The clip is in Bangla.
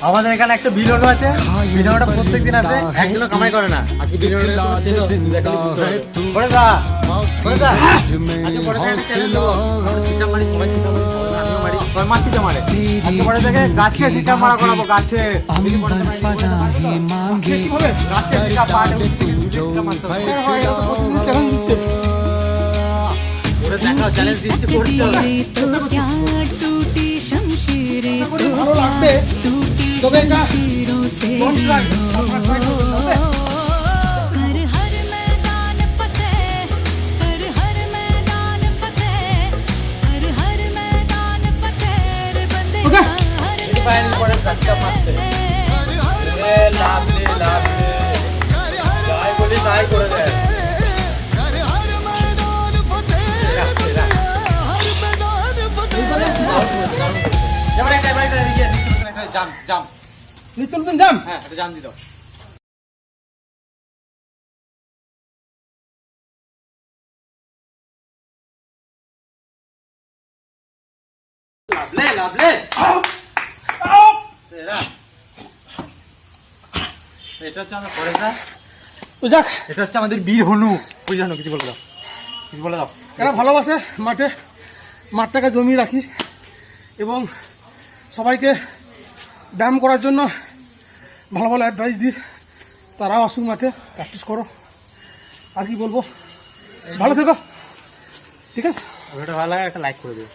আমাদের এখানে একটা বিলনও আছে, বিলনটা প্রত্যেকদিন আসে, 1 কিলো কামাই করে না। আজকে বিলনটা করে দা করে দা আজকে পরে থেকে একটা চ্যালেঞ্জ দেবো, সিটা মারি সবাই সিটা মারি আমিও মারি সবাই মাটিতে মারে। আজকে পরে থেকে গাছে সিটা মারা করাবো, গাছে কি হবে গাছে সিটা পাড়ে সিটা মারতে হবে। চ্যালেঞ্জ দিচ্ছে ওরে দেখাও, চ্যালেঞ্জ দিচ্ছে করতে হবে। ভালো লাগবে তবে এটা ডোন্ট ট্রাই। নিত্যনতুন জাম, হ্যাঁ এটা জাম দিত। লাভলে লাভলে এটা হচ্ছে আমাদের পরেশদা। তো যাক, এটা হচ্ছে আমাদের বীর হনু। বুঝে জানো, কিছু বলে দাও, কিছু বলে দাও। এরা ভালোবাসে মাঠে, মাঠটাকে জমিয়ে রাখি এবং সবাইকে ব্যায়াম করার জন্য ভালো ভালো অ্যাডভাইস দিই। তারাও আসুক মাঠে, প্র্যাকটিস করো। আর কি বলবো, ভালো থেকো, ঠিক আছে? ভিডিওটা ভালো লাগে একটা লাইক করে দিও।